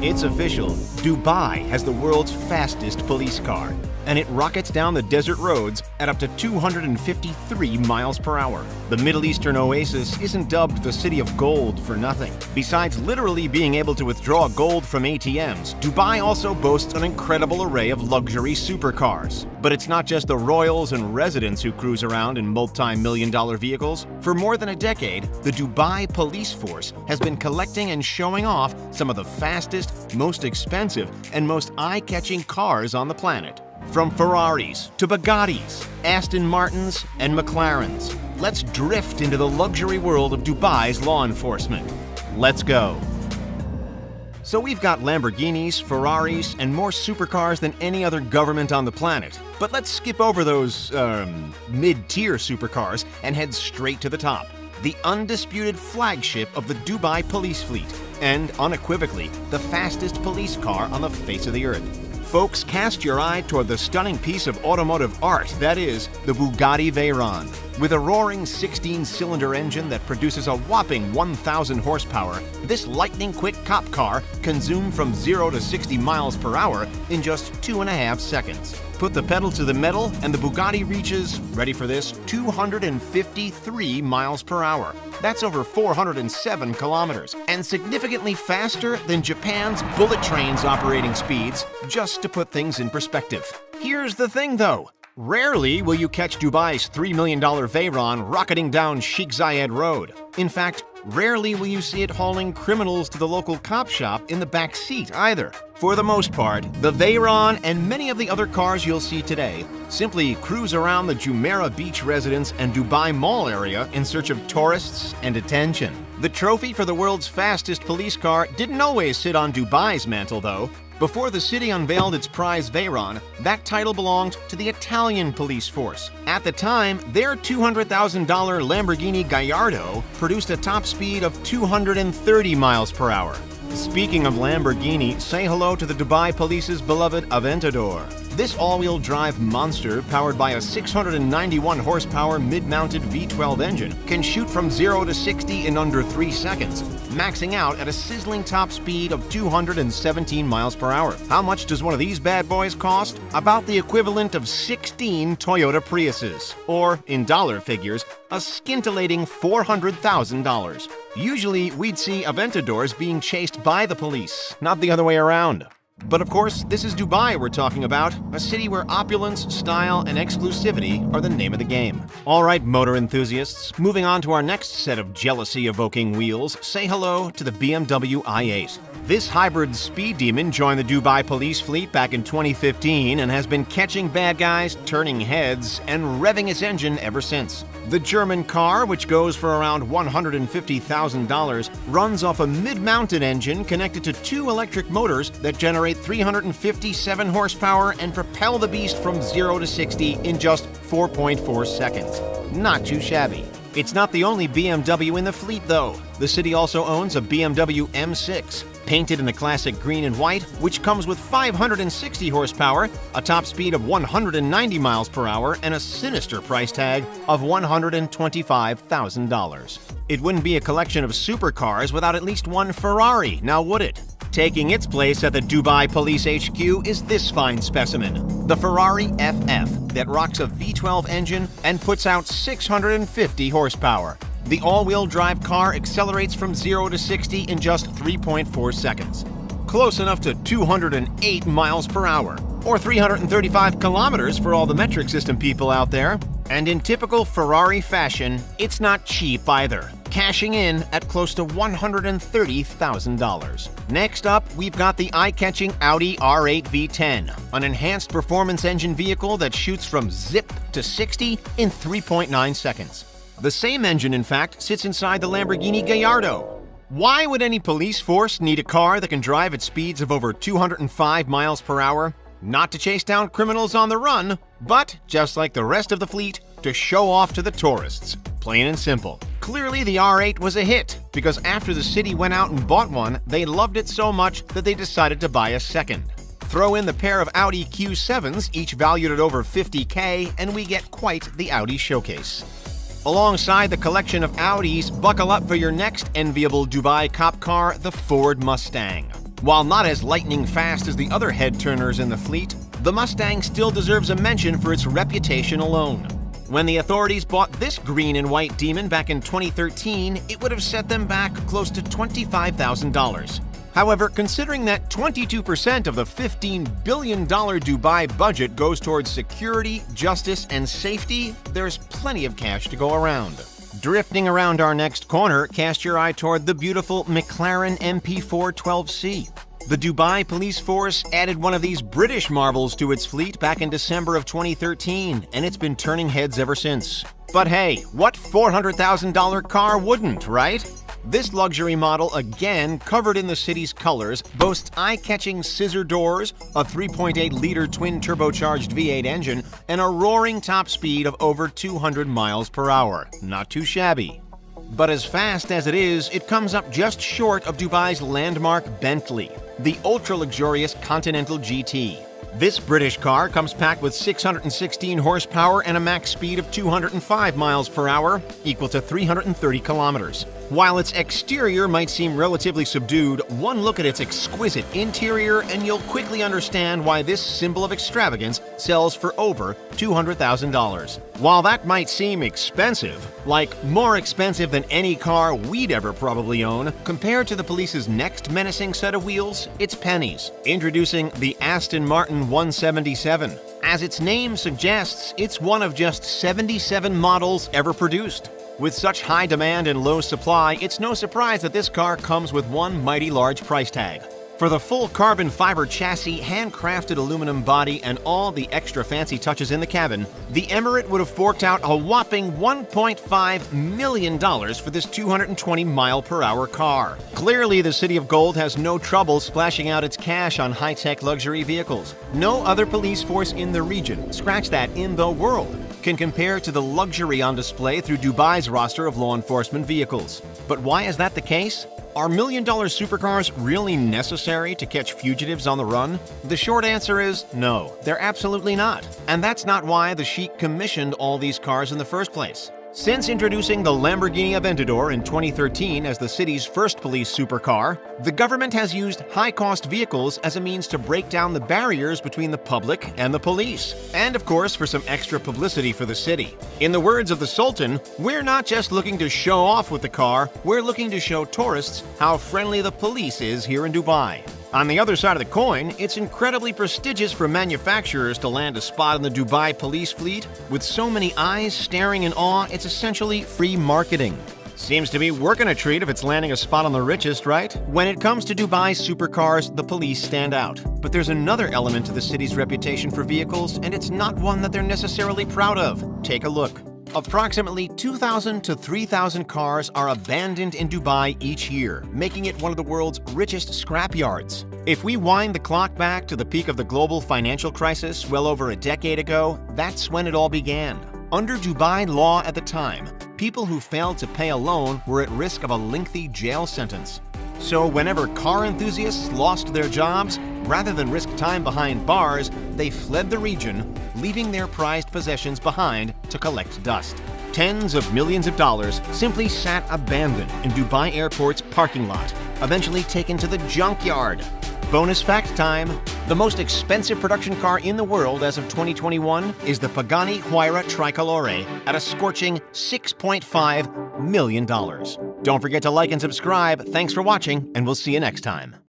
It's official, Dubai has the world's fastest police car, and it rockets down the desert roads at up to 253 miles per hour. The Middle Eastern oasis isn't dubbed the City of Gold for nothing. Besides literally being able to withdraw gold from ATMs, Dubai also boasts an incredible array of luxury supercars. But it's not just the royals and residents who cruise around in multi-million-dollar vehicles. For more than a decade, the Dubai police force has been collecting and showing off some of the fastest, most expensive, and most eye-catching cars on the planet. From Ferraris to Bugattis, Aston Martins, and McLarens, let's drift into the luxury world of Dubai's law enforcement. Let's go. So we've got Lamborghinis, Ferraris, and more supercars than any other government on the planet. But let's skip over those, mid-tier supercars and head straight to the top. The undisputed flagship of the Dubai police fleet, and unequivocally, the fastest police car on the face of the earth. Folks, cast your eye toward the stunning piece of automotive art that is the Bugatti Veyron. With a roaring 16-cylinder engine that produces a whopping 1,000 horsepower, this lightning-quick cop car can zoom from 0 to 60 miles per hour in just 2.5 seconds. Put the pedal to the metal and the Bugatti reaches, ready for this, 253 miles per hour. That's over 407 kilometers, and significantly faster than Japan's bullet train's operating speeds, just to put things in perspective. Here's the thing though. Rarely will you catch Dubai's $3 million Veyron rocketing down Sheikh Zayed Road. In fact, rarely will you see it hauling criminals to the local cop shop in the back seat either. For the most part, the Veyron and many of the other cars you'll see today simply cruise around the Jumeirah Beach residence and Dubai Mall area in search of tourists and attention. The trophy for the world's fastest police car didn't always sit on Dubai's mantle though. Before the city unveiled its prize Veyron, that title belonged to the Italian police force. At the time, their $200,000 Lamborghini Gallardo produced a top speed of 230 miles per hour. Speaking of Lamborghini, say hello to the Dubai Police's beloved Aventador. This all-wheel drive monster, powered by a 691 horsepower mid-mounted V12 engine, can shoot from 0 to 60 in under 3 seconds, maxing out at a sizzling top speed of 217 miles per hour. How much does one of these bad boys cost? About the equivalent of 16 Toyota Priuses, or, in dollar figures, a scintillating $400,000. Usually, we'd see Aventadors being chased by the police, not the other way around. But of course, this is Dubai we're talking about, a city where opulence, style, and exclusivity are the name of the game. All right, motor enthusiasts, moving on to our next set of jealousy-evoking wheels, say hello to the BMW i8. This hybrid speed demon joined the Dubai police fleet back in 2015 and has been catching bad guys, turning heads, and revving its engine ever since. The German car, which goes for around $150,000, runs off a mid-mounted engine connected to 2 electric motors that generate 357 horsepower and propel the beast from 0 to 60 in just 4.4 seconds. Not too shabby. It's not the only BMW in the fleet, though. The city also owns a BMW M6, painted in the classic green and white, which comes with 560 horsepower, a top speed of 190 miles per hour, and a sinister price tag of $125,000. It wouldn't be a collection of supercars without at least one Ferrari, now would it? Taking its place at the Dubai Police HQ is this fine specimen, the Ferrari FF, that rocks a V12 engine and puts out 650 horsepower. The all-wheel drive car accelerates from 0 to 60 in just 3.4 seconds. Close enough to 208 miles per hour, or 335 kilometers for all the metric system people out there. And in typical Ferrari fashion, it's not cheap either, cashing in at close to $130,000. Next up, we've got the eye-catching Audi R8 V10, an enhanced performance engine vehicle that shoots from zip to 60 in 3.9 seconds. The same engine, in fact, sits inside the Lamborghini Gallardo. Why would any police force need a car that can drive at speeds of over 205 miles per hour? Not to chase down criminals on the run, but, just like the rest of the fleet, to show off to the tourists. Plain and simple. Clearly the R8 was a hit, because after the city went out and bought one, they loved it so much that they decided to buy a second. Throw in the pair of Audi Q7s, each valued at over $50K, and we get quite the Audi showcase. Alongside the collection of Audis, buckle up for your next enviable Dubai cop car, the Ford Mustang. While not as lightning fast as the other head-turners in the fleet, the Mustang still deserves a mention for its reputation alone. When the authorities bought this green and white demon back in 2013, it would have set them back close to $25,000. However, considering that 22% of the $15 billion Dubai budget goes towards security, justice, and safety, there's plenty of cash to go around. Drifting around our next corner, cast your eye toward the beautiful McLaren MP412C. The Dubai police force added one of these British marvels to its fleet back in December of 2013, and it's been turning heads ever since. But hey, what $400,000 car wouldn't, right? This luxury model, again covered in the city's colors, boasts eye-catching scissor doors, a 3.8-liter twin-turbocharged V8 engine, and a roaring top speed of over 200 miles per hour. Not too shabby. But as fast as it is, it comes up just short of Dubai's landmark Bentley, the ultra-luxurious Continental GT. This British car comes packed with 616 horsepower and a max speed of 205 miles per hour, equal to 330 kilometers. While its exterior might seem relatively subdued, one look at its exquisite interior and you'll quickly understand why this symbol of extravagance sells for over $200,000. While that might seem expensive, like more expensive than any car we'd ever probably own, compared to the police's next menacing set of wheels, it's pennies. Introducing the Aston Martin 177. As its name suggests, it's one of just 77 models ever produced. With such high demand and low supply, it's no surprise that this car comes with one mighty large price tag. For the full carbon fiber chassis, handcrafted aluminum body, and all the extra fancy touches in the cabin, the Emirate would have forked out a whopping $1.5 million for this 220-mile-per-hour car. Clearly, the City of Gold has no trouble splashing out its cash on high-tech luxury vehicles. No other police force in the region, scratch that, in the world, can compare to the luxury on display through Dubai's roster of law enforcement vehicles. But why is that the case? Are million-dollar supercars really necessary to catch fugitives on the run? The short answer is no, they're absolutely not. And that's not why the Sheikh commissioned all these cars in the first place. Since introducing the Lamborghini Aventador in 2013 as the city's first police supercar, the government has used high-cost vehicles as a means to break down the barriers between the public and the police. And of course, for some extra publicity for the city. In the words of the Sultan, we're not just looking to show off with the car, we're looking to show tourists how friendly the police is here in Dubai. On the other side of the coin, it's incredibly prestigious for manufacturers to land a spot in the Dubai police fleet. With so many eyes staring in awe, it's essentially free marketing. Seems to be working a treat if it's landing a spot on the richest, right? When it comes to Dubai's supercars, the police stand out. But there's another element to the city's reputation for vehicles, and it's not one that they're necessarily proud of. Take a look. Approximately 2,000 to 3,000 cars are abandoned in Dubai each year, making it one of the world's richest scrapyards. If we wind the clock back to the peak of the global financial crisis well over a decade ago, that's when it all began. Under Dubai law at the time, people who failed to pay a loan were at risk of a lengthy jail sentence. So whenever car enthusiasts lost their jobs, rather than risk time behind bars, they fled the region, leaving their prized possessions behind to collect dust. Tens of millions of dollars simply sat abandoned in Dubai Airport's parking lot, eventually taken to the junkyard. Bonus fact time, the most expensive production car in the world as of 2021 is the Pagani Huayra Tricolore at a scorching $6.5 million. Don't forget to like and subscribe. Thanks for watching, and we'll see you next time.